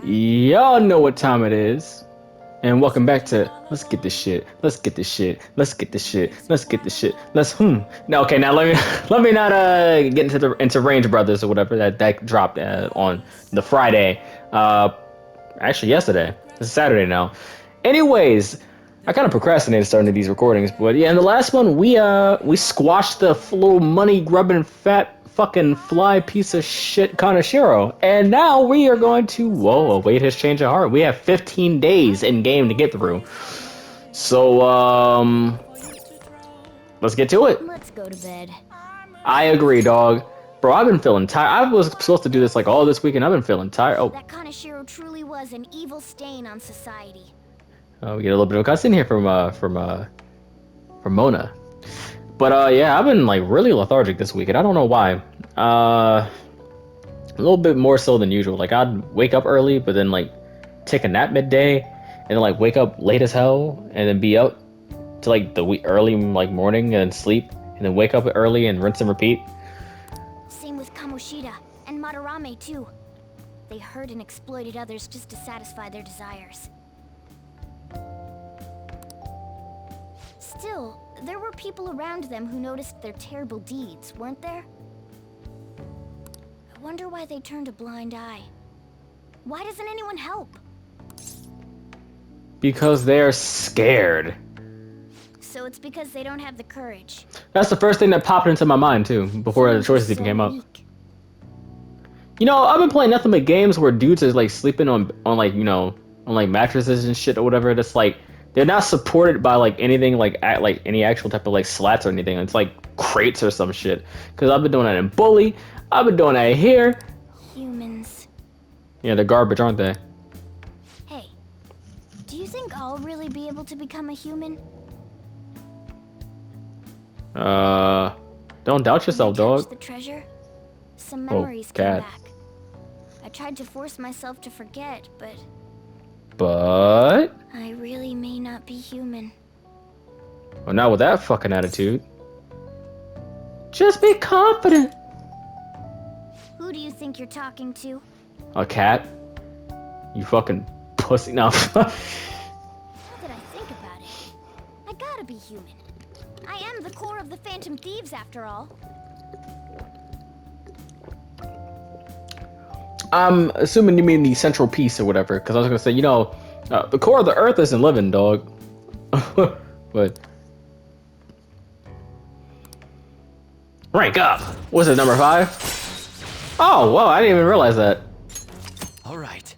Y'all know what time it is. And welcome back to Let's Get This Shit. Let's get this shit. Let's get this shit. Let's get this shit. Let's. No, okay, now let me let me not get into Range Brothers or whatever that dropped on the Friday. Actually yesterday. It's Saturday now. Anyways, I kind of procrastinated starting these recordings, but yeah, in the last one we squashed the little money grubbing fat fucking fly piece of shit Kanashiro, and now we are going to await his change of heart. We have 15 days in game to get through, so let's get to it. Let's go to bed. I agree, dog. Bro, I've been feeling tired. I was supposed to do this like all this week, and I've been feeling tired. Oh, That Kanashiro truly was an evil stain on society. we get a little bit of a cutscene here from Mona. But yeah, I've been like really lethargic this week, and I don't know why. A little bit more so than usual. Like I'd wake up early, but then like take a nap midday, and then like wake up late as hell, and then be up to like the early like morning and then sleep, and then wake up early and rinse and repeat. Same with Kamoshida and Madarame too. They hurt and exploited others just to satisfy their desires. Still, there were people around them who noticed their terrible deeds, weren't there? I wonder why they turned a blind eye. Why doesn't anyone help? Because they're scared. So it's because they don't have the courage. That's the first thing that popped into my mind too, before the choices even came up. You know, I've been playing nothing but games where dudes are like sleeping on like, you know, on like mattresses and shit or whatever. That's like they're not supported by like anything like any actual type of like slats or anything. It's like crates or some shit. Cause I've been doing that in Bully. I've been doing that here. Humans. Yeah, they're garbage, aren't they? Hey, do you think I'll really be able to become a human? Don't doubt yourself, When I dog. touched the treasure, some memories came cat. back. I tried to force myself to forget, but But I really may not be human. well, not with that fucking attitude. Just be confident. Who do you think you're talking to? A cat? You fucking pussy. No. Now that I think about it, I gotta be human. I am the core of the Phantom Thieves, after all. I'm assuming you mean the central piece or whatever, because I was gonna say, you know, the core of the Earth isn't living, dog. But rank up. What's it, number 5? Oh, whoa! I didn't even realize that. All right.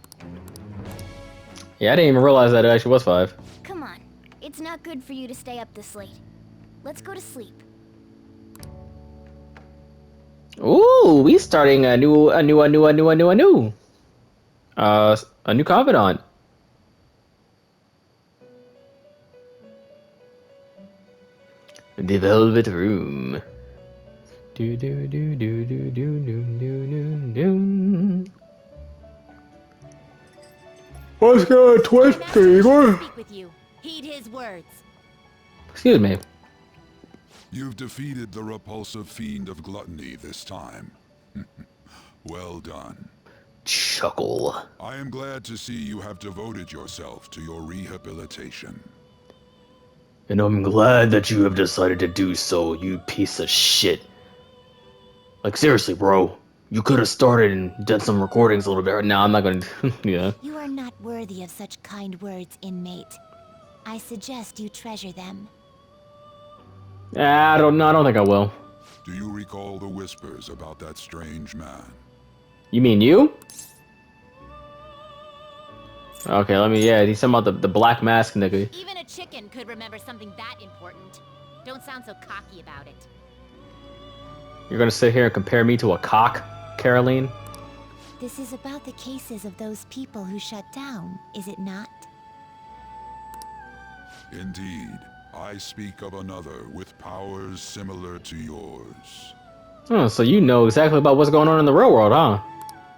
Yeah, I didn't even realize that it actually was 5. Come on, it's not good for you to stay up this late. Let's go to sleep. Ooh, we starting a new confidant. The Velvet Room. Do do do do do do do do do. What's gonna twist me? Speak with you. Heed his words. Excuse me. You've defeated the repulsive fiend of gluttony this time. Well done. Chuckle. I am glad to see you have devoted yourself to your rehabilitation. And I'm glad that you have decided to do so, you piece of shit. Like, seriously, bro. You could have started and done some recordings a little bit. No, I'm not gonna. Yeah. You are not worthy of such kind words, inmate. I suggest you treasure them. I don't know. I don't think I will. Do you recall the whispers about that strange man? You mean you? Okay, let me. Yeah, he's talking about the black mask nigga. Even a chicken could remember something that important. Don't sound so cocky about it. You're gonna sit here and compare me to a cock, Caroline? This is about the cases of those people who shut down, is it not? Indeed. I speak of another with powers similar to yours. Oh, so you know exactly about what's going on in the real world, huh?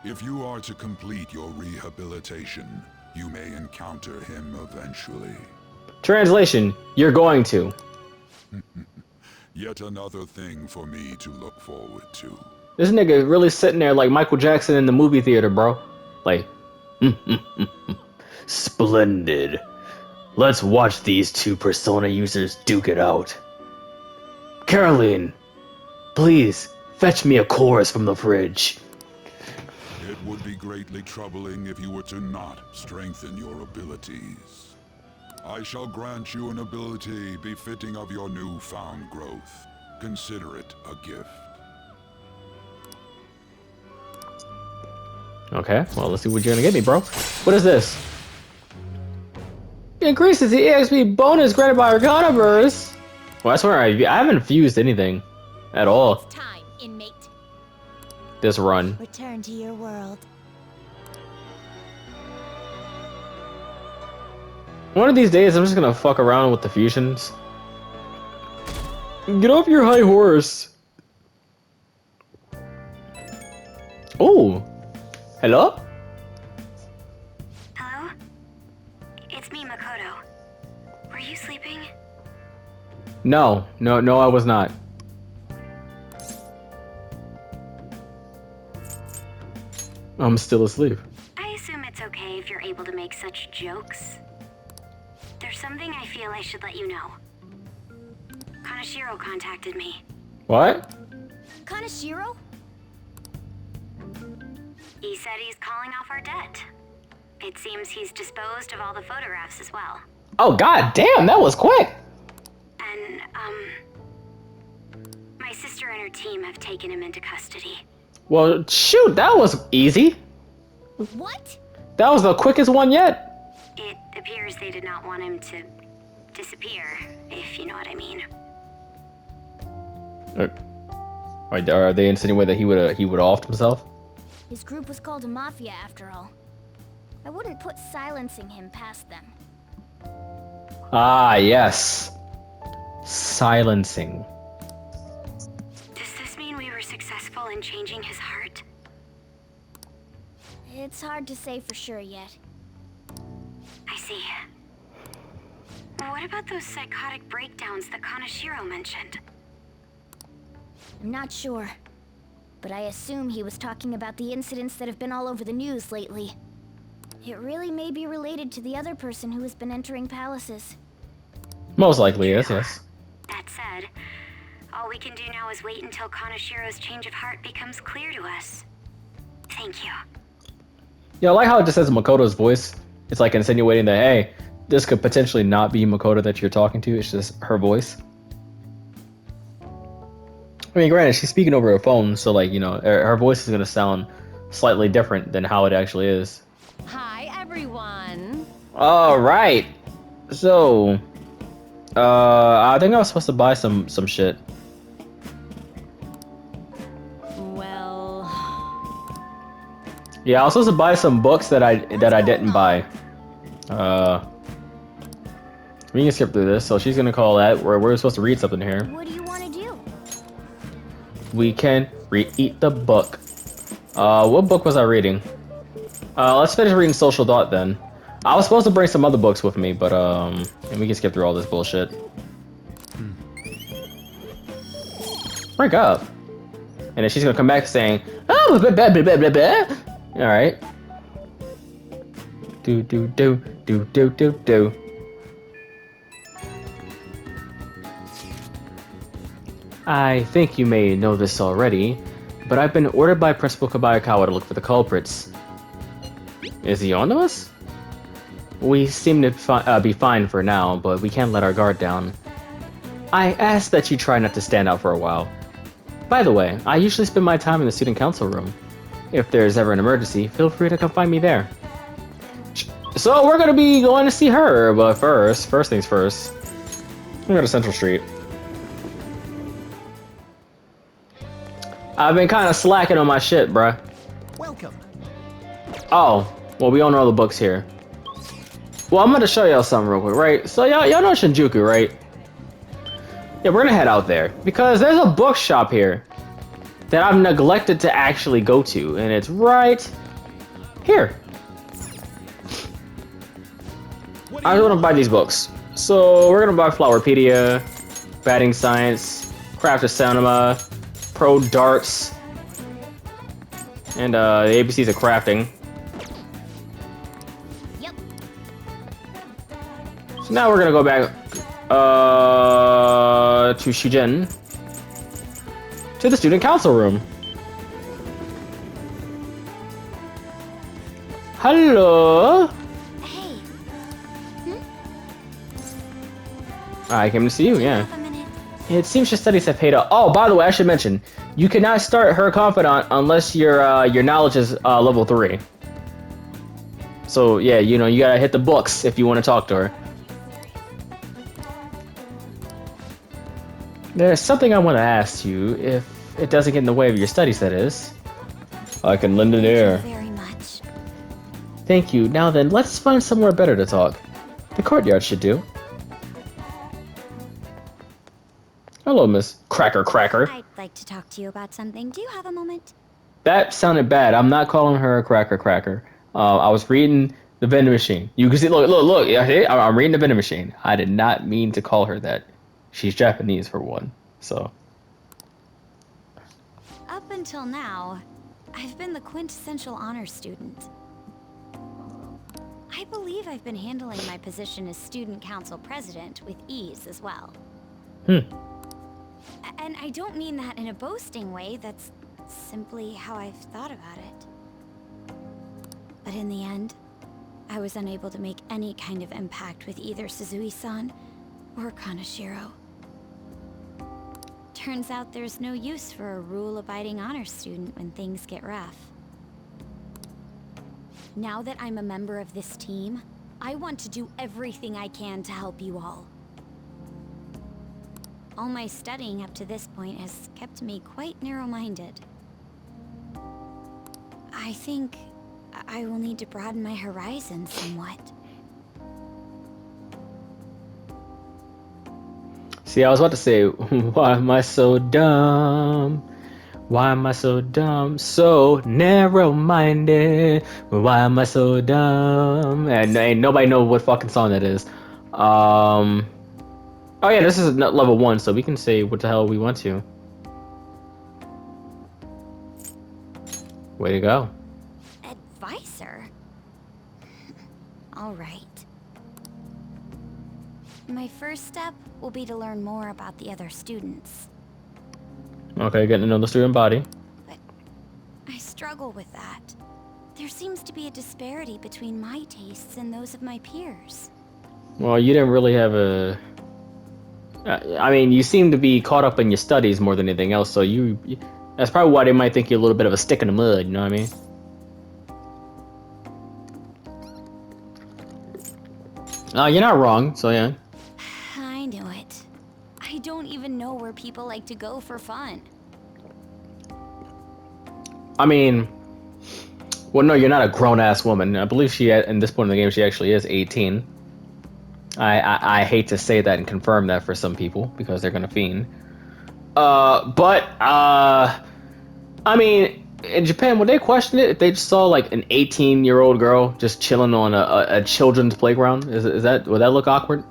If you are to complete your rehabilitation, you may encounter him eventually. Translation, you're going to. Yet another thing for me to look forward to. This nigga really sitting there like Michael Jackson in the movie theater, bro. Like, Splendid. Let's watch these two Persona users duke it out. Caroline, please fetch me a chorus from the fridge. It would be greatly troubling if you were to not strengthen your abilities. I shall grant you an ability befitting of your newfound growth. Consider it a gift. Okay, well, let's see what you're gonna get me, bro. What is this? Increases the EXP bonus granted by Arcana Burst. Well, I swear I haven't fused anything at all It's time, inmate. this run. Return to your world. One of these days, I'm just gonna fuck around with the fusions. Get off your high horse. Oh, hello? Hello? It's me, Makoto. Were you sleeping? No, I was not. I'm still asleep. I assume it's okay if you're able to make such jokes. There's something I feel I should let you know. Kaneshiro contacted me. What? Kaneshiro? He said he's calling off our debt. It seems he's disposed of all the photographs as well. Oh, god damn, that was quick. And, my sister and her team have taken him into custody. Well, shoot, that was easy. What? That was the quickest one yet. It appears they did not want him to disappear, if you know what I mean. Are they insinuating that he would offed himself? His group was called a mafia after all. I wouldn't put silencing him past them. Ah, yes. Silencing. Does this mean we were successful in changing his heart? It's hard to say for sure yet. I see. What about those psychotic breakdowns that Kaneshiro mentioned? I'm not sure, but I assume he was talking about the incidents that have been all over the news lately. It really may be related to the other person who has been entering palaces. Most likely, yes. That said, all we can do now is wait until Kaneshiro's change of heart becomes clear to us. Thank you. Yeah, I like how it just says Makoto's voice. It's like insinuating that, hey, this could potentially not be Makoto that you're talking to. It's just her voice. I mean, granted, she's speaking over her phone, so, like, you know, her voice is going to sound slightly different than how it actually is. Hi, everyone. All right. So, I think I was supposed to buy some shit. Well, Yeah, I was supposed to buy some books that I didn't buy. We can skip through this. So she's gonna call that. We're supposed to read something here. What do you want to do? We can eat the book. What book was I reading? Let's finish reading Social Thought then. I was supposed to bring some other books with me, but and we can skip through all this bullshit. Break up. And then she's gonna come back saying, "Oh, blah, blah, blah, blah, blah, blah." All right. Do do do do do do do. I think you may know this already, but I've been ordered by Principal Kawakami to look for the culprits. Is he on to us? We seem to be fine for now, but we can't let our guard down. I ask that you try not to stand out for a while. By the way, I usually spend my time in the student council room. If there's ever an emergency, feel free to come find me there. So we're gonna be going to see her, but first things first. We're going to Central Street. I've been kind of slacking on my shit, bruh. Welcome. Oh, well, we own all the books here. Well, I'm gonna show y'all something real quick, right? So y'all know Shinjuku, right? Yeah, we're gonna head out there because there's a bookshop here that I've neglected to actually go to, and it's right here. I want to buy these books. So we're gonna buy Flowerpedia, Batting Science, Craft of Cinema, Pro Darts, and the ABCs of Crafting. Now we're gonna go back to Shujin, to the student council room. Hello. Hey, I came to see you. Yeah. have a minute? It seems your studies have paid off. Oh, by the way, I should mention, you cannot start her confidant unless your knowledge is level 3. So yeah, you know, you gotta hit the books if you want to talk to her. There's something I want to ask you, if it doesn't get in the way of your studies, that is. I can lend an ear. Thank you very much. Thank you. Now then, let's find somewhere better to talk. The courtyard should do. Hello, Miss Cracker. I'd like to talk to you about something. Do you have a moment? That sounded bad. I'm not calling her a cracker. I was reading the vending machine. You can see, look. I'm reading the vending machine. I did not mean to call her that. She's Japanese for one, so. Up until now, I've been the quintessential honor student. I believe I've been handling my position as student council president with ease as well. And I don't mean that in a boasting way, that's simply how I've thought about it. But in the end, I was unable to make any kind of impact with either Suzui-san or Kaneshiro. Turns out there's no use for a rule-abiding honor student when things get rough. Now that I'm a member of this team, I want to do everything I can to help you all. All my studying up to this point has kept me quite narrow-minded. I think I will need to broaden my horizons somewhat. See, I was about to say, why am I so dumb? Why am I so dumb? So narrow-minded. Why am I so dumb? And ain't nobody know what fucking song that is. Oh yeah, this is level 1, so we can say what the hell we want to. Way to go. Advisor? All right. My first step will be to learn more about the other students. Okay, getting to know the student body. But I struggle with that. There seems to be a disparity between my tastes and those of my peers. Well, you didn't really have a... I mean, you seem to be caught up in your studies more than anything else, so that's probably why they might think you're a little bit of a stick in the mud, you know what I mean? You're not wrong, so yeah. I knew it. I don't even know where people like to go for fun. I mean, well, no, you're not a grown-ass woman. I believe she, at this point in the game, she actually is 18. I hate to say that and confirm that for some people, because they're gonna fiend. I mean, in Japan, would they question it if they just saw, like, an 18-year-old girl just chilling on a children's playground? Would that look awkward?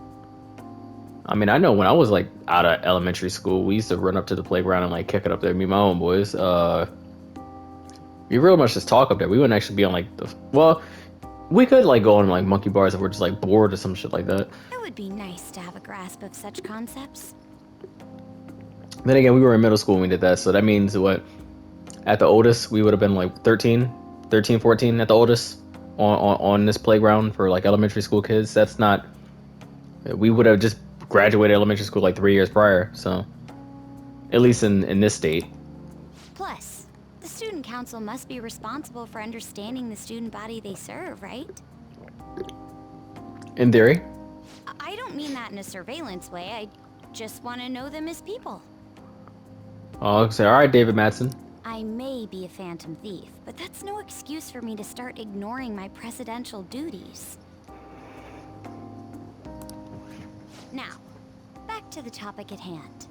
I mean, I know when I was, like, out of elementary school, we used to run up to the playground and, like, kick it up there, me and my own boys. We real much just talk up there. We wouldn't actually be on, like, well, we could, like, go on, like, monkey bars if we're just, like, bored or some shit like that. It would be nice to have a grasp of such concepts. Then again, we were in middle school when we did that, so that means what? At the oldest, we would have been, like, 13, 14 at the oldest on this playground for, like, elementary school kids. That's not... We would have just graduated elementary school, like, 3 years prior, so... At least in this state. Plus, the student council must be responsible for understanding the student body they serve, right? In theory. I don't mean that in a surveillance way. I just want to know them as people. I'll say, alright, David Madsen. I may be a phantom thief, but that's no excuse for me to start ignoring my presidential duties. Now, back to the topic at hand.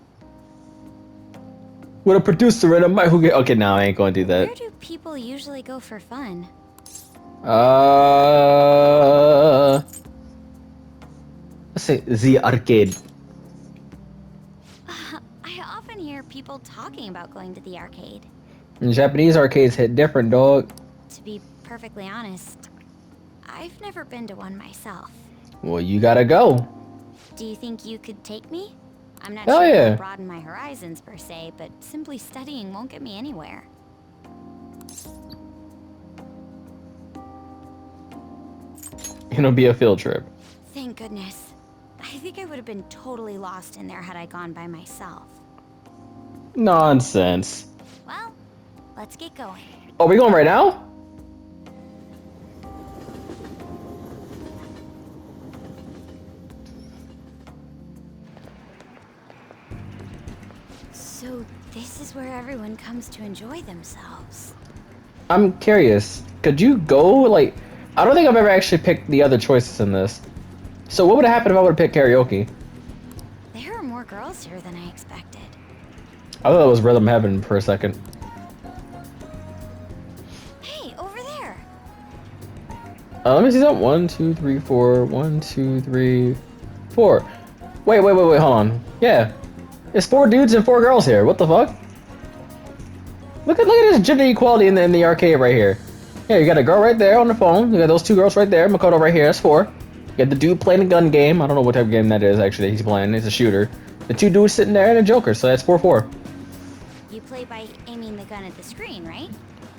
With a producer and a mic who get... Okay, no, I ain't gonna do that. Where do people usually go for fun? Let's say the arcade. I often hear people talking about going to the arcade. Japanese arcades hit different, dog. To be perfectly honest, I've never been to one myself. Well, you gotta go. Do you think you could take me? I'm not Oh, sure yeah. it'll broaden my horizons per se, but simply studying won't get me anywhere. It'll be a field trip. Thank goodness. I think I would have been totally lost in there had I gone by myself. Nonsense. Well, let's get going. Oh, we going right now? So this is where everyone comes to enjoy themselves. I'm curious. Could you go, like... I don't think I've ever actually picked the other choices in this. So what would have happened if I would have picked karaoke? There are more girls here than I expected. I thought it was Rhythm Heaven for a second. Hey, over there! Let me see that. 1, 2, 3, 4. 1, 2, 3, 4. Wait, hold on. Yeah. It's 4 dudes and 4 girls here. What the fuck? Look at this gender equality in the arcade right here. Yeah, you got a girl right there on the phone. You got those 2 girls right there. Makoto right here. That's 4. You got the dude playing a gun game. I don't know what type of game that is actually. He's playing. It's a shooter. The 2 dudes sitting there and a Joker. So that's 4-4. You play by aiming the gun at the screen, right?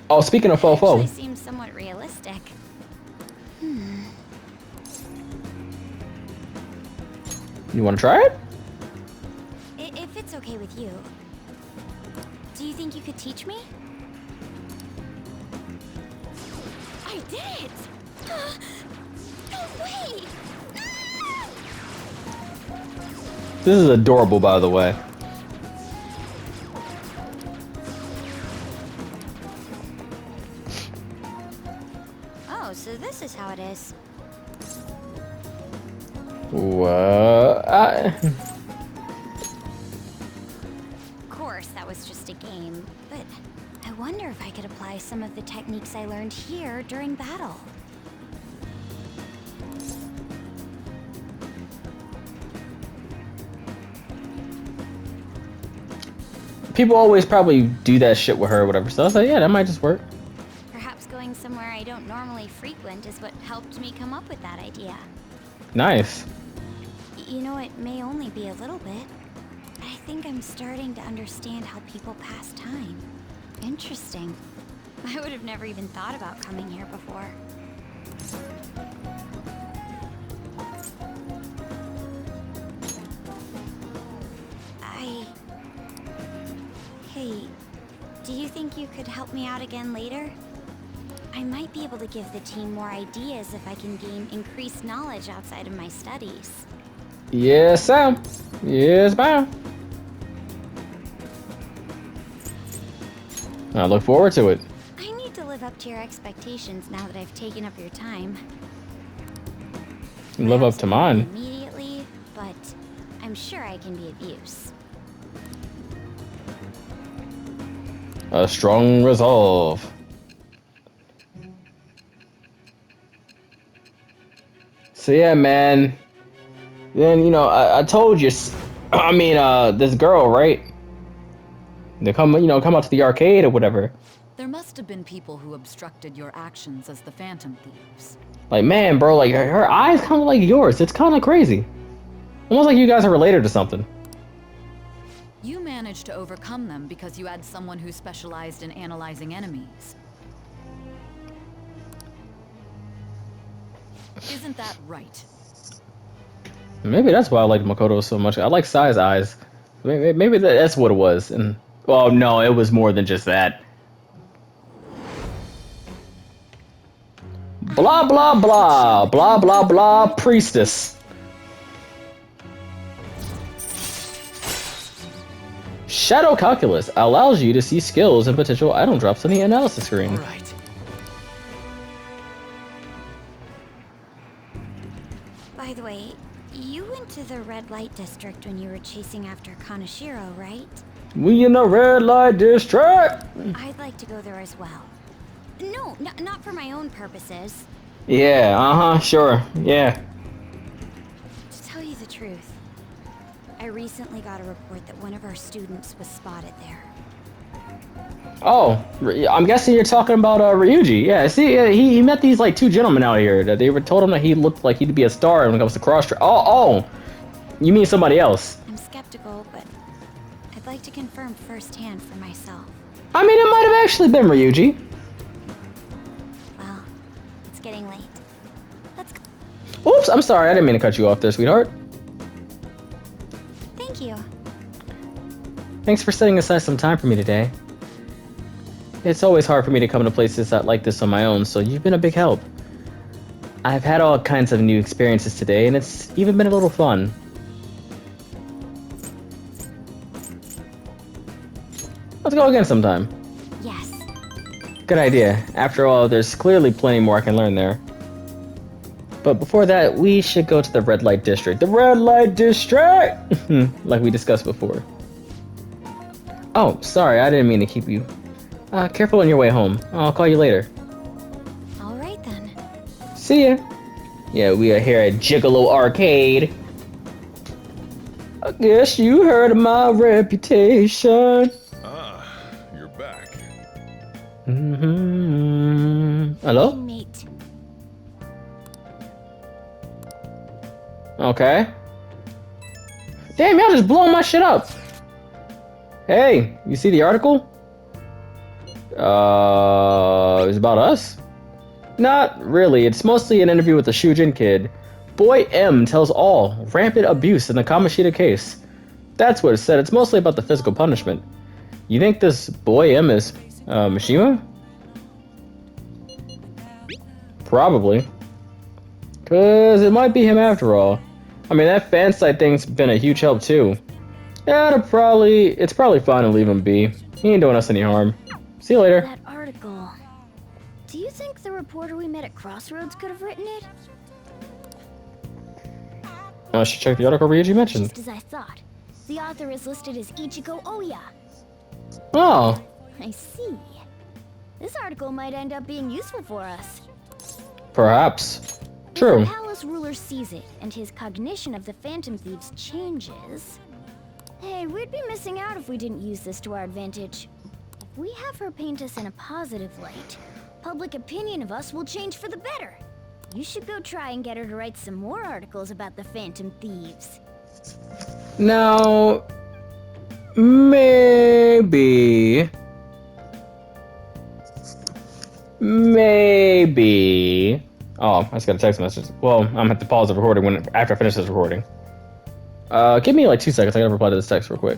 Oh, speaking of Actually fofo. seems somewhat realistic. You want to try it? If it's okay with you. Do you think you could teach me? I did it! No way! This is adorable, by the way. Oh, so this is how it is. What? Of course, that was just a game, but I wonder if I could apply some of the techniques I learned here during battle. People always probably do that shit with her or whatever. So I was like, yeah, that might just work. Perhaps going somewhere I don't normally frequent is what helped me come up with that idea. Nice. You know, it may only be a little bit. I think I'm starting to understand how people pass time. Interesting. I would have never even thought about coming here before. Hey, do you think you could help me out again later? I might be able to give the team more ideas if I can gain increased knowledge outside of my studies. Yes, Sam. Yes, ma'am. I look forward to it. I need to live up to your expectations now that I've taken up your time. Live up to mine. Immediately, but I'm sure I can be of use. A strong resolve. So yeah, man. Then, you know, I told you, I mean, this girl, right? They come out to the arcade or whatever. There must have been people who obstructed your actions as the Phantom Thieves. Like, man, bro, like, her eyes kind of like yours. It's kind of crazy. Almost like you guys are related to something. You managed to overcome them because you had someone who specialized in analyzing enemies. Isn't that right? Maybe that's why I like Makoto so much. I like Sai's eyes. Maybe that's what it was. And well, no, it was more than just that. Blah blah blah blah blah blah priestess. Shadow Calculus allows you to see skills and potential item drops on the analysis screen. All right. By the way, you went to the red light district when you were chasing after Kaneshiro, right? We in the red light district. I'd like to go there as well. No, not for my own purposes. Yeah, sure, yeah. To tell you the truth, I recently got a report that one of our students was spotted there. Oh, I'm guessing you're talking about Ryuji. Yeah, see, he met these like 2 gentlemen out here that they were told him that he looked like he'd be a star when it comes to cross. You mean somebody else? I'm skeptical, but I'd like to confirm firsthand for myself. I mean, it might have actually been Ryuji. Well, it's getting late. Let's go. Oops, I'm sorry. I didn't mean to cut you off there, sweetheart. Thank you. Thanks for setting aside some time for me today. It's always hard for me to come to places like this on my own, so you've been a big help. I've had all kinds of new experiences today, and it's even been a little fun. Let's go again sometime. Yes. Good idea. After all, there's clearly plenty more I can learn there. But before that, we should go to the red light district. The red light district! Like we discussed before. Oh, sorry, I didn't mean to keep you. Careful on your way home. I'll call you later. All right then. See ya. Yeah, we are here at Gigolo Arcade. I guess you heard of my reputation. Ah, you're back. Hello? Mate. Okay. Damn, y'all just blowing my shit up. Hey, you see the article? It's about us? Not really. It's mostly an interview with the Shujin kid. Boy M tells all. Rampant abuse in the Kamoshida case. That's what it said. It's mostly about the physical punishment. You think this Boy M is, Mishima? Probably. Cause it might be him after all. I mean, that fan site thing's been a huge help too. Yeah, it's probably fine to leave him be. He ain't doing us any harm. See you later. That article. Do you think the reporter we met at Crossroads could have written it? I should check the article Ryuji mentioned. Just as I thought. The author is listed as Ichigo Oya. Oh, I see. This article might end up being useful for us. perhaps. If True. the palace ruler sees it and his cognition of the Phantom Thieves changes... Hey, we'd be missing out if we didn't use this to our advantage. If we have her paint us in a positive light, public opinion of us will change for the better. You should go try and get her to write some more articles about the Phantom Thieves. Now, maybe. Oh, I just got a text message. Well, I'm gonna have to pause the recording after I finish this recording. Give me like 2 seconds. I gotta reply to this text real quick.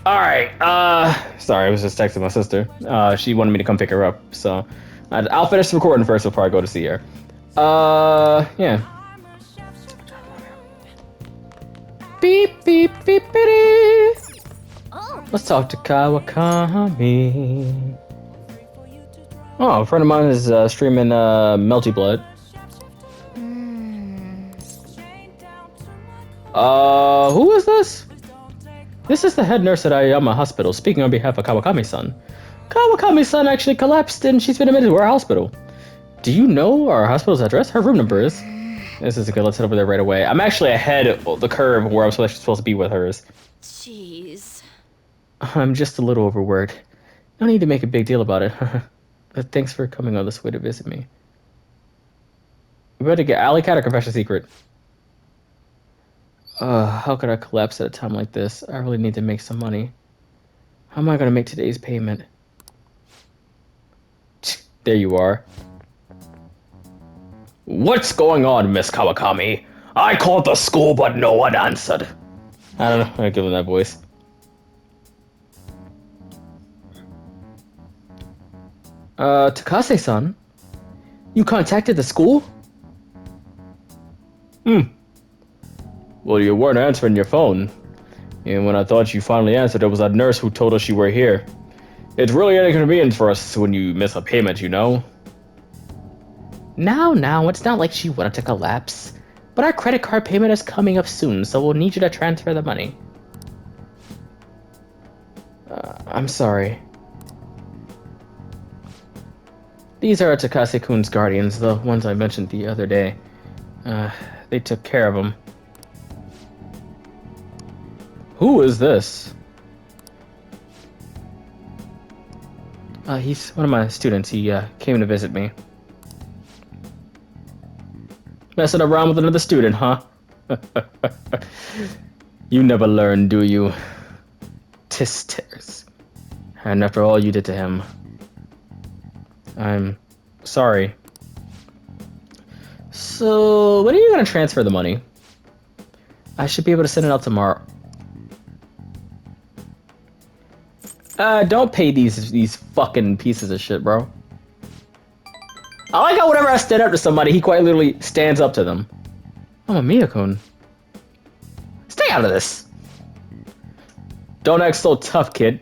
Alright, sorry, I was just texting my sister. She wanted me to come pick her up, so I'll finish the recording first before I go to see her. Yeah. Beep, beep, beep, beep. Oh, Let's talk to Kawakami. Oh, a friend of mine is streaming Melty Blood. Who is this? This is the head nurse at Aoyama Hospital, speaking on behalf of Kawakami-san. Kawakami-san actually collapsed and she's been admitted to our hospital. Do you know our hospital's address? Her room number is. This is good, let's head over there right away. I'm actually ahead of the curve where I'm supposed to be with hers. Jeez. I'm just a little overworked. No need to make a big deal about it. But thanks for coming all this way to visit me. We better get Alley Cat or Confession Secret. How could I collapse at a time like this? I really need to make some money. How am I gonna make today's payment? There you are. What's going on, Miss Kawakami? I called the school, but no one answered. I don't know. I give him that voice. Takase-san? You contacted the school? Well, you weren't answering your phone. And when I thought you finally answered, it was a nurse who told us you were here. It's really an inconvenience for us when you miss a payment, you know? Now, it's not like she wanted to collapse. But our credit card payment is coming up soon, so we'll need you to transfer the money. I'm sorry. These are Takase-kun's guardians, the ones I mentioned the other day. They took care of him. Who is this? He's one of my students. He came to visit me. Messing around with another student, huh? You never learn, do you? Tisters. And after all you did to him, I'm sorry. So, when are you gonna transfer the money? I should be able to send it out tomorrow. Don't pay these fucking pieces of shit, bro. I like how whenever I stand up to somebody, he quite literally stands up to them. Oh, Miyakun. Stay out of this. Don't act so tough, kid.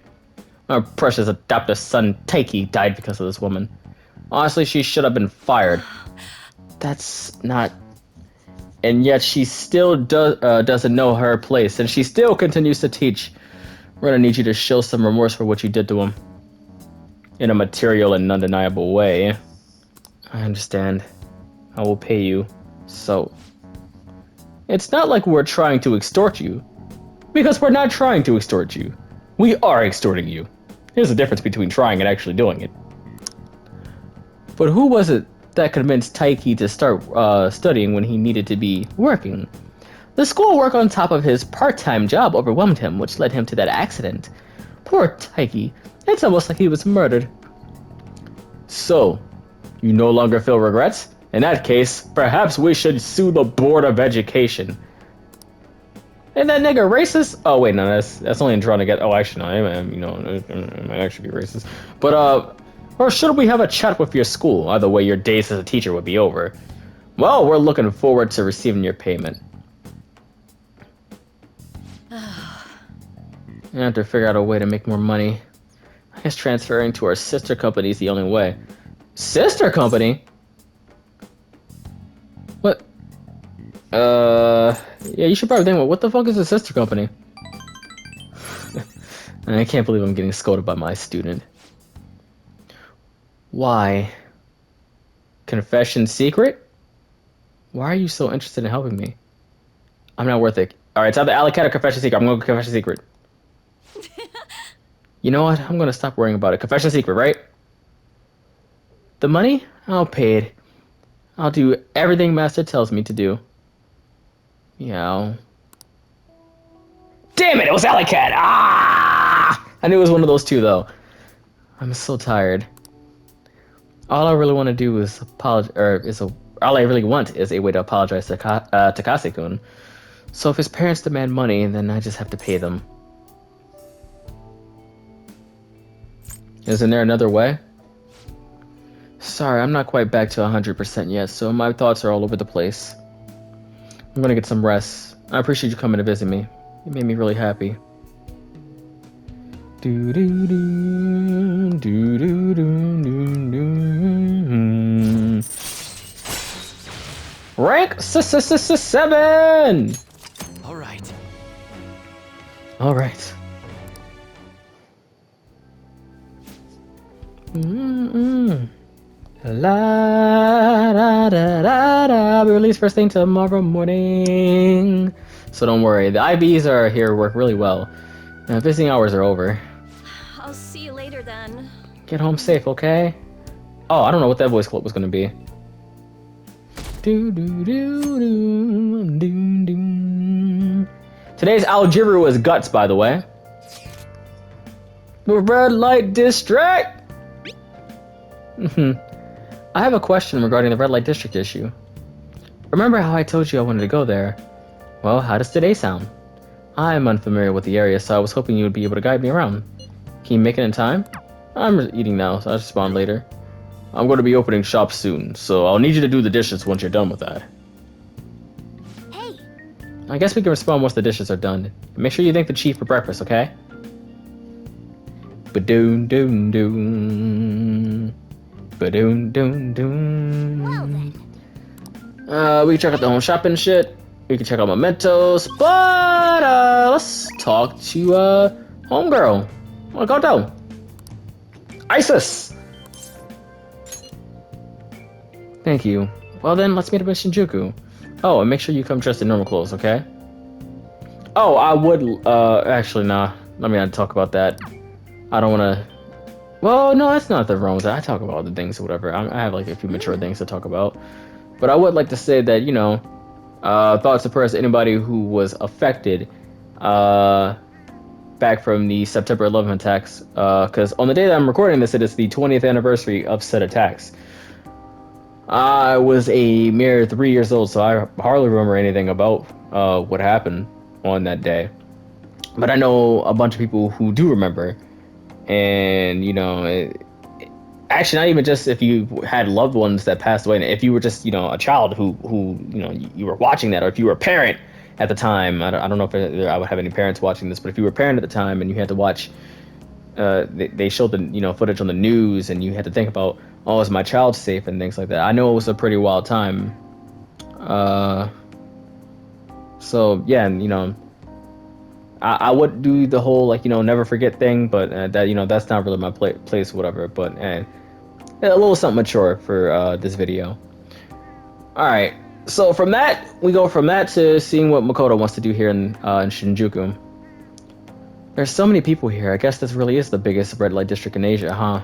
Our precious adopted son, Taiki, died because of this woman. Honestly, she should have been fired. That's not... And yet she still doesn't know her place, and she still continues to teach. We're gonna need you to show some remorse for what you did to him. In a material and undeniable way. I understand. I will pay you. So... It's not like we're trying to extort you. Because we're not trying to extort you. We are extorting you. There's a difference between trying and actually doing it. But who was it that convinced Taiki to start studying when he needed to be working? The schoolwork on top of his part-time job overwhelmed him, which led him to that accident. Poor Taiki. It's almost like he was murdered. So, you no longer feel regrets? In that case, perhaps we should sue the Board of Education. Ain't that nigga racist? Oh wait, no, that's only in trying to get. Oh, actually, no, it might actually be racist. But or should we have a chat with your school? Either way, your days as a teacher would be over. Well, we're looking forward to receiving your payment. I have to figure out a way to make more money. I guess transferring to our sister company is the only way. Sister company? What? Yeah, you should probably think, well, what the fuck is a sister company? I can't believe I'm getting scolded by my student. Why? Confession secret? Why are you so interested in helping me? I'm not worth it. Alright, it's either Alley Cat or Confession secret. I'm going to Confession secret. You know what? I'm going to stop worrying about it. Confession secret, right? The money? I'll pay it. I'll do everything Master tells me to do. Yeah. Damn it! It was Alley Cat! Ah! I knew it was one of those two, though. I'm so tired. All I really want to do is apologize, all I really want is a way to apologize to Takase-kun. So if his parents demand money, then I just have to pay them. Isn't there another way? Sorry, I'm not quite back to 100% yet, so my thoughts are all over the place. I'm gonna get some rest. I appreciate you coming to visit me. It made me really happy. Do do do do do do do. Rank 7. All right. All right. La da da da da. I'll be released first thing tomorrow morning. So don't worry, the IVs are here work really well. Visiting hours are over. I'll see you later then. Get home safe, okay? Oh, I don't know what that voice clip was gonna be. Do do do do do do. Today's Algiru is guts, by the way. The red light district. I have a question regarding the red light district issue. Remember how I told you I wanted to go there? Well, how does today sound? I'm unfamiliar with the area, so I was hoping you would be able to guide me around. Can you make it in time? I'm eating now, so I'll respond later. I'm going to be opening shop soon, so I'll need you to do the dishes once you're done with that. Hey! I guess we can respond once the dishes are done. Make sure you thank the chief for breakfast, okay? Ba-doon-doon-doon. Ba-doon-doon-doon. Well then. We can check out the home shopping shit. We can check out mementos, but let's talk to homegirl. Makoto. Isis. Thank you. Well then, let's meet up at Shinjuku. Oh, and make sure you come dressed in normal clothes, okay? Oh, I would. Actually, nah. Let me not talk about that. I don't want to. Well, no, that's not the wrong. I talk about the things or whatever. I have like a few mature things to talk about. But I would like to say that, you know, thoughts and prayers to anybody who was affected back from the September 11 attacks. Because on the day that I'm recording this, it is the 20th anniversary of said attacks. I was a mere 3 years old, so I hardly remember anything about what happened on that day. But I know a bunch of people who do remember. And, you know, actually, not even just if you had loved ones that passed away. If you were just, you know, a child who you know, you were watching that, or if you were a parent at the time. I don't know if I would have any parents watching this, but if you were a parent at the time and you had to watch, they showed the, you know, footage on the news, and you had to think about, oh, is my child safe and things like that. I know it was a pretty wild time. So yeah, and, you know, I would do the whole, like, you know, never forget thing, but that, you know, that's not really my place, whatever. But a little something mature for this video. All right, so from that we go from that to seeing what Makoto wants to do here in Shinjuku. There's so many people here. I guess this really is the biggest red light district in Asia, huh?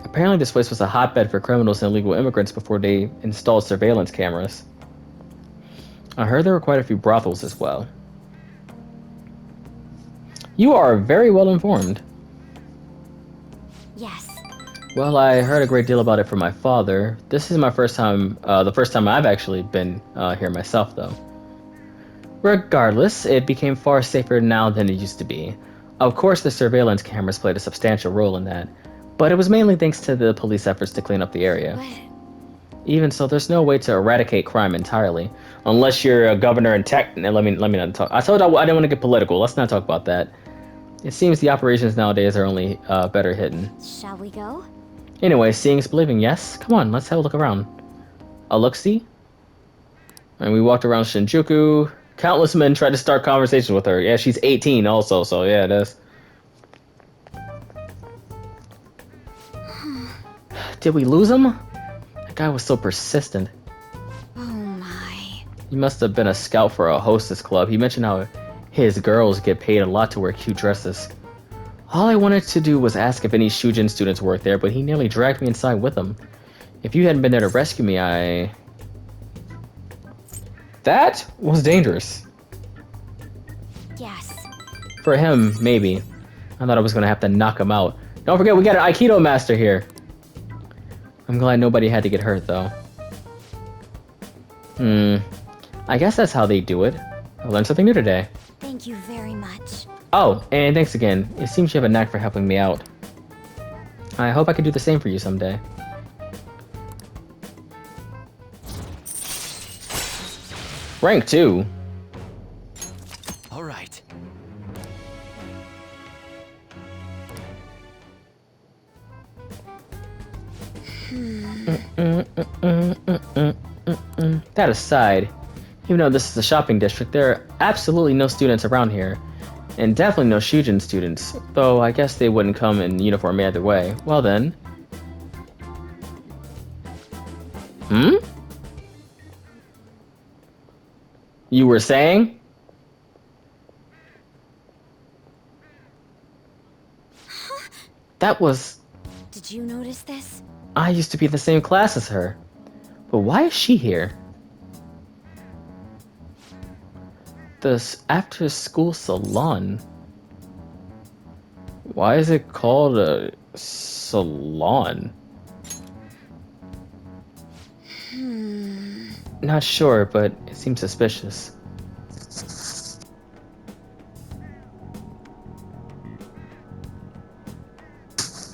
Apparently this place was a hotbed for criminals and illegal immigrants before they installed surveillance cameras. I heard there were quite a few brothels as well. You are very well informed. Yes. Well, I heard a great deal about it from my father. This is my first time, the first time I've actually been here myself, though. Regardless, it became far safer now than it used to be. Of course, the surveillance cameras played a substantial role in that, but it was mainly thanks to the police efforts to clean up the area. What? Even so, there's no way to eradicate crime entirely, unless you're a governor in tech. And let me not talk. I told you I didn't want to get political. Let's not talk about that. It seems the operations nowadays are only better hidden. Shall we go? Anyway, seeing is believing, yes? Come on, let's have a look around. A look-see? And we walked around Shinjuku. Countless men tried to start conversations with her. Yeah, she's 18 also, so yeah, it is. Did we lose him? That guy was so persistent. Oh my. He must have been a scout for a hostess club. He mentioned how his girls get paid a lot to wear cute dresses. All I wanted to do was ask if any Shujin students worked there, but he nearly dragged me inside with him. If you hadn't been there to rescue me, That was dangerous. Yes. For him, maybe. I thought I was gonna have to knock him out. Don't forget, we got an Aikido master here. I'm glad nobody had to get hurt, though. I guess that's how they do it. I learned something new today. Thank you very much. Oh, and thanks again. It seems you have a knack for helping me out. I hope I can do the same for you someday. Rank 2. All right. That aside, even though this is a shopping district, there are absolutely no students around here. And definitely no Shujin students, though I guess they wouldn't come in uniform either way. Well then. You were saying? That was... Did you notice this? I used to be in the same class as her. But why is she here? The after-school salon. Why is it called a salon? Not sure, but it seems suspicious.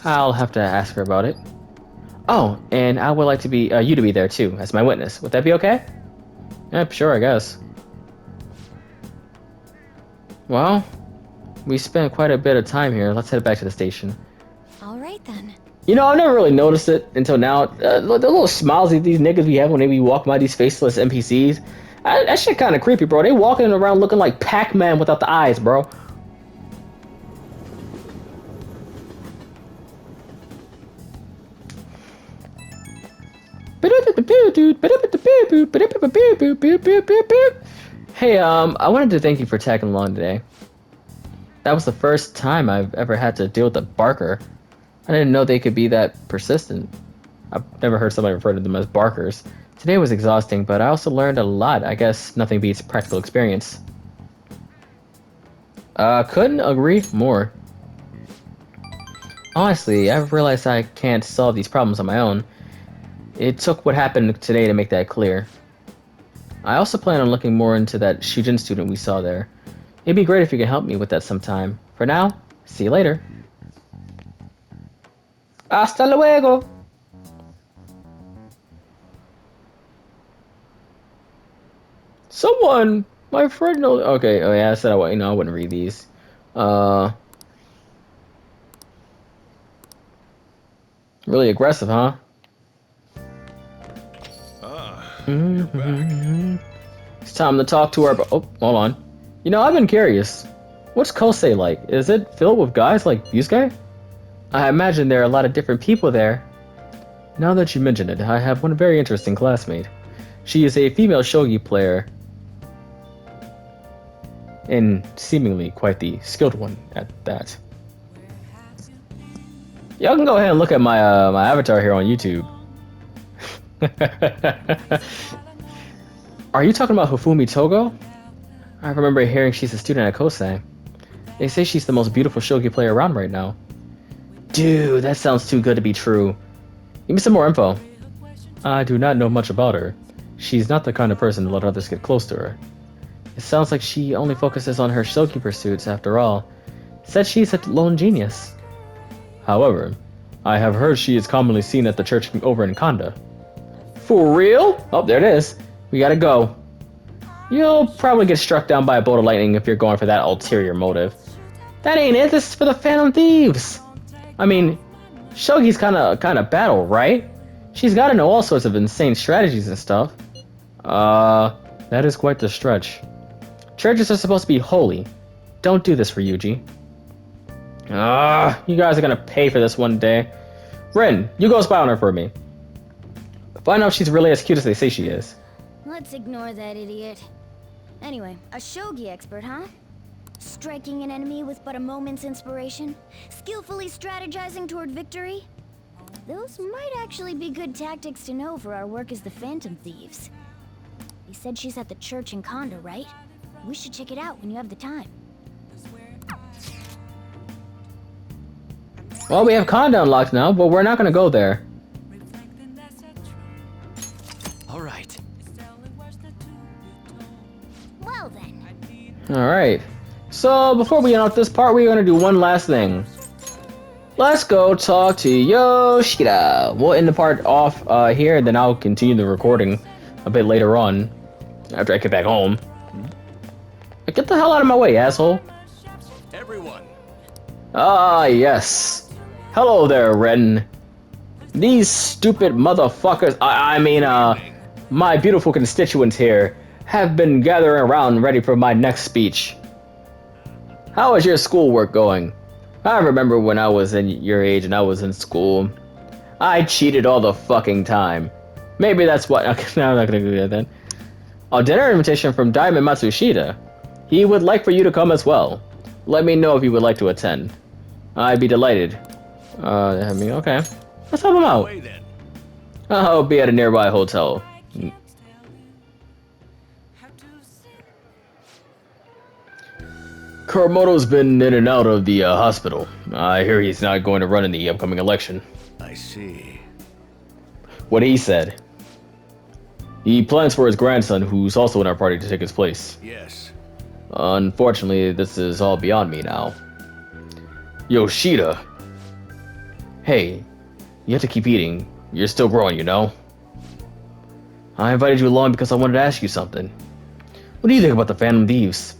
I'll have to ask her about it. Oh, and I would like to be you to be there too, as my witness. Would that be okay? Yep, sure, I guess. Well, we spent quite a bit of time here. Let's head back to the station. All right then. You know, I've never really noticed it until now. The little smiles that these niggas be having when they be walking by these faceless NPCs. That shit kind of creepy, bro. They walking around looking like Pac-Man without the eyes, bro. Hey, I wanted to thank you for tagging along today. That was the first time I've ever had to deal with a barker. I didn't know they could be that persistent. I've never heard somebody refer to them as barkers. Today was exhausting, but I also learned a lot. I guess nothing beats practical experience. Couldn't agree more. Honestly, I've realized I can't solve these problems on my own. It took what happened today to make that clear. I also plan on looking more into that Shujin student we saw there. It'd be great if you could help me with that sometime. For now, see you later. Hasta luego! Someone! My friend knows. Okay, oh yeah, I said I wouldn't read these. Really aggressive, huh? You're back. It's time to talk to her. Oh, hold on. You know, I've been curious. What's Kosei like? Is it filled with guys like Yusuke? I imagine there are a lot of different people there. Now that you mention it, I have one very interesting classmate. She is a female shogi player. And seemingly quite the skilled one at that. Y'all can go ahead and look at my my avatar here on YouTube. Are you talking about Hifumi Togo? I remember hearing she's a student at Kosei. They say she's the most beautiful shogi player around right now. Dude, that sounds too good to be true. Give me some more info. I do not know much about her. She's not the kind of person to let others get close to her. It sounds like she only focuses on her shogi pursuits after all. Said she's a lone genius. However, I have heard she is commonly seen at the church over in Kanda. For real? Oh, there it is. We gotta go. You'll probably get struck down by a bolt of lightning if you're going for that ulterior motive. That ain't it. This is for the Phantom Thieves. I mean, Shogi's kind of battle, right? She's got to know all sorts of insane strategies and stuff. That is quite the stretch. Churches are supposed to be holy. Don't do this for Yuji. You guys are gonna pay for this one day. Rin, you go spy on her for me. Find out if she's really as cute as they say she is. Let's ignore that idiot. Anyway, a shogi expert, huh? Striking an enemy with but a moment's inspiration? Skillfully strategizing toward victory? Those might actually be good tactics to know for our work as the Phantom Thieves. They said she's at the church in Kanda, right? We should check it out when you have the time. Well, we have Kanda unlocked now, but we're not gonna go there. All right. Well then. Alright. So, before we end off this part, we're gonna do one last thing. Let's go talk to Yoshida. We'll end the part off here, and then I'll continue the recording a bit later on, after I get back home. Get the hell out of my way, asshole. Everyone. Ah, yes. Hello there, Ren. These stupid motherfuckers, I mean, my beautiful constituents here, have been gathering around ready for my next speech. How is your schoolwork going? I remember when I was in your age and I was in school. I cheated all the fucking time. Maybe that's what. Okay, no, I'm not gonna do that then. A dinner invitation from Diamond Matsushita. He would like for you to come as well. Let me know if you would like to attend. I'd be delighted. I mean, okay. Let's help him out. Away then. I'll be at a nearby hotel. Kuramoto's been in and out of the hospital. I hear he's not going to run in the upcoming election. I see. What he said. He plans for his grandson, who's also in our party, to take his place. Yes. Unfortunately, this is all beyond me now. Yoshida! Hey, you have to keep eating. You're still growing, you know? I invited you along because I wanted to ask you something. What do you think about the Phantom Thieves?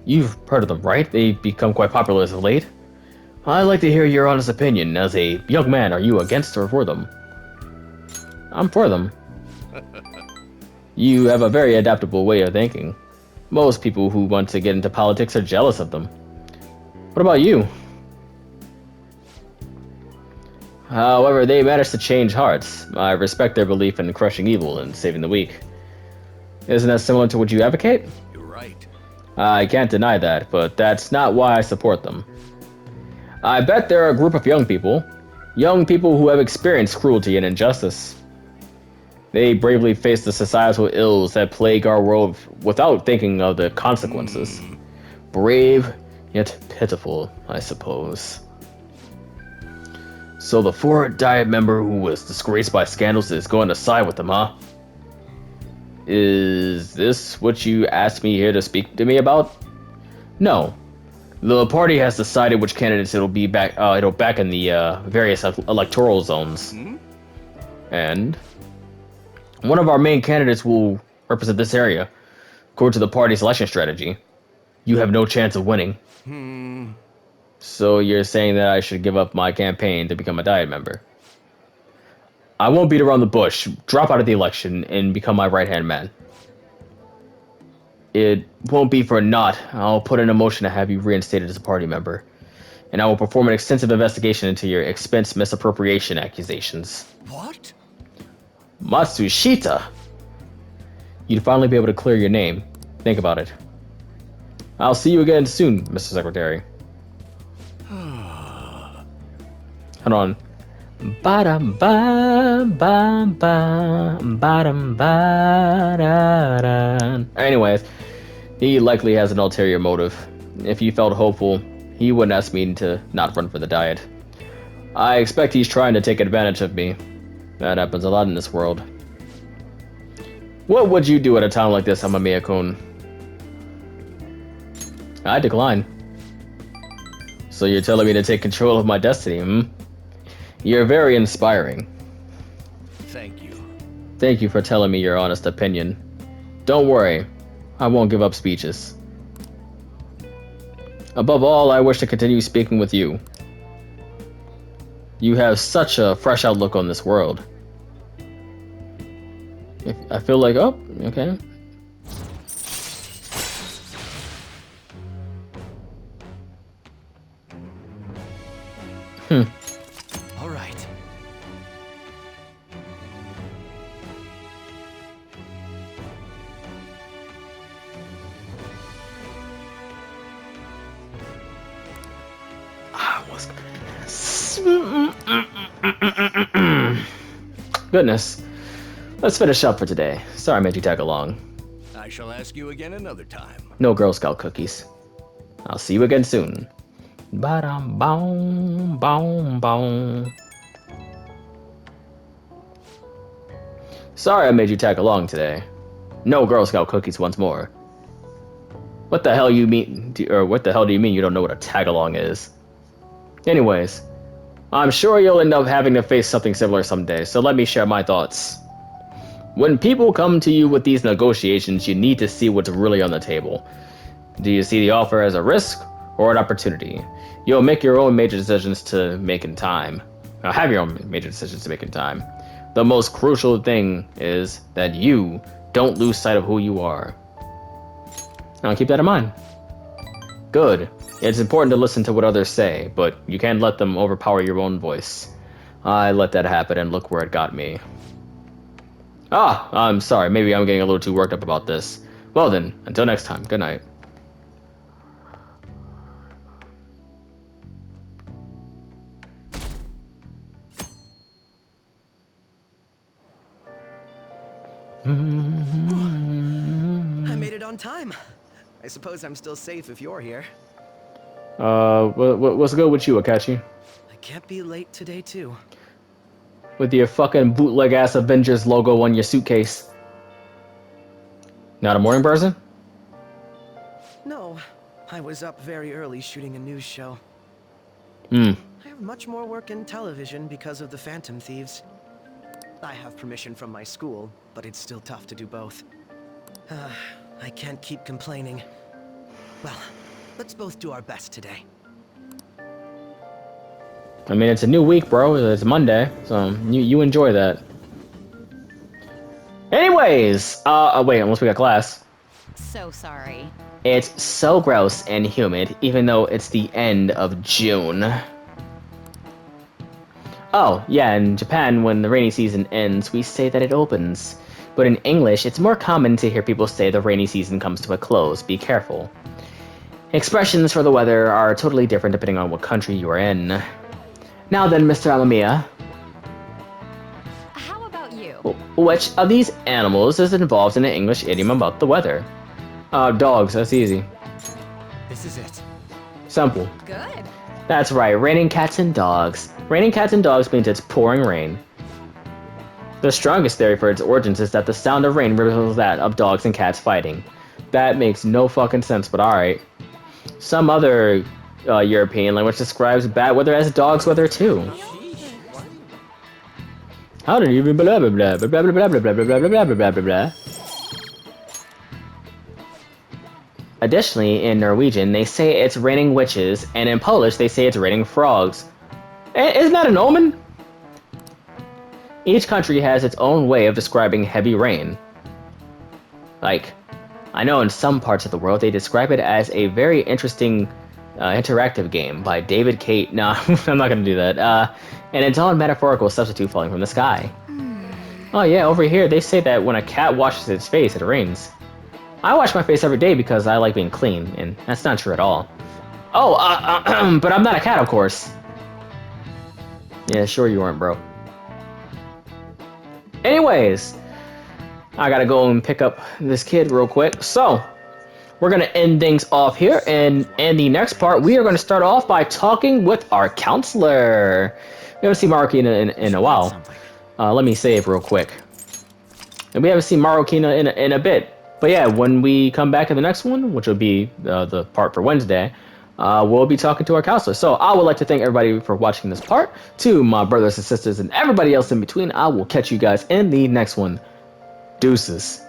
You've heard of them, right? They've become quite popular as of late. I'd like to hear your honest opinion. As a young man, are you against or for them? I'm for them. You have a very adaptable way of thinking. Most people who want to get into politics are jealous of them. What about you? However, they managed to change hearts. I respect their belief in crushing evil and saving the weak. Isn't that similar to what you advocate? You're right. I can't deny that, but that's not why I support them. I bet they're a group of young people who have experienced cruelty and injustice. They bravely face the societal ills that plague our world without thinking of the consequences. Brave, yet pitiful, I suppose. So the former Diet member who was disgraced by scandals is going to side with them, huh? Is this what you asked me here to speak to me about? No. The party has decided which candidates it'll back in the various electoral zones. And one of our main candidates will represent this area, according to the party's election strategy. You have no chance of winning. So you're saying that I should give up my campaign to become a Diet member? I won't beat around the bush, drop out of the election, and become my right-hand man. It won't be for naught. I'll put in a motion to have you reinstated as a party member. And I will perform an extensive investigation into your expense misappropriation accusations. What? Matsushita! You'd finally be able to clear your name. Think about it. I'll see you again soon, Mr. Secretary. Hold on. Ba-dum ba ba ba ba-dum ba da da. Anyways, he likely has an ulterior motive. If he felt hopeful, he wouldn't ask me to not run for the Diet. I expect he's trying to take advantage of me. That happens a lot in this world. What would you do at a time like this, Amamiya-kun? I decline. So you're telling me to take control of my destiny, hmm? You're very inspiring. Thank you. Thank you for telling me your honest opinion. Don't worry, I won't give up speeches. Above all, I wish to continue speaking with you. You have such a fresh outlook on this world. I feel like, oh, okay. All right. Goodness. Let's finish up for today. Sorry I made you tag along. I shall ask you again another time. No Girl Scout cookies. I'll see you again soon. Ba-dum boom boom boom. Sorry I made you tag along today. No Girl Scout cookies once more. What the hell you mean? What the hell do you mean you don't know what a tag along is? Anyways, I'm sure you'll end up having to face something similar someday, so let me share my thoughts. When people come to you with these negotiations, you need to see what's really on the table. Do you see the offer as a risk or an opportunity? You'll make your own major decisions to make in time. Have your own major decisions to make in time. The most crucial thing is that you don't lose sight of who you are. Now keep that in mind. Good. It's important to listen to what others say, but you can't let them overpower your own voice. I let that happen and look where it got me. I'm sorry, maybe I'm getting a little too worked up about this. Well then, until next time, good night. I made it on time. I suppose I'm still safe if you're here. What's good with you, Akashi? I can't be late today, too. With your fucking bootleg-ass Avengers logo on your suitcase. Not a morning person? No, I was up very early shooting a news show. I have much more work in television because of the Phantom Thieves. I have permission from my school, but it's still tough to do both. I can't keep complaining. Well, let's both do our best today. I mean, it's a new week, bro. It's Monday, so you enjoy that. Anyways, wait, unless we got class. So sorry. It's so gross and humid, even though it's the end of June. Oh, yeah, in Japan, when the rainy season ends, we say that it opens. but in English, it's more common to hear people say the rainy season comes to a close. Be careful. Expressions for the weather are totally different depending on what country you are in. Now then, Mr. Amamiya. How about you? Which of these animals is involved in an English idiom about the weather? Dogs, that's easy. This is it. Simple. Good. That's right, raining cats and dogs. Raining cats and dogs means it's pouring rain. The strongest theory for its origins is that the sound of rain resembles that of dogs and cats fighting. That makes no fucking sense, but alright. Some other European language describes bad weather as dog's weather too. How did you even blah blah blah blah blah blah blah blah blah blah blah blah blah blah. Additionally, in Norwegian, they say it's raining witches, and in Polish, they say it's raining frogs. Isn't that an omen? Each country has its own way of describing heavy rain. Like, I know in some parts of the world, they describe it as a very interesting interactive game by David Kate. No, I'm not gonna do that. And it's all a metaphorical substitute falling from the sky. Oh yeah, over here, they say that when a cat washes its face, it rains. I wash my face every day because I like being clean, and that's not true at all. Oh, but I'm not a cat, of course. Yeah, sure you weren't, bro. Anyways, I gotta go and pick up this kid real quick. So, we're gonna end things off here, and in the next part, we are gonna start off by talking with our counselor. We haven't seen Marukina in a while. Let me save real quick. And we haven't seen Marukina in a bit. But yeah, when we come back in the next one, which will be the part for Wednesday, we'll be talking to our counselor. So I would like to thank everybody for watching this part. To my brothers and sisters and everybody else in between, I will catch you guys in the next one. Deuces.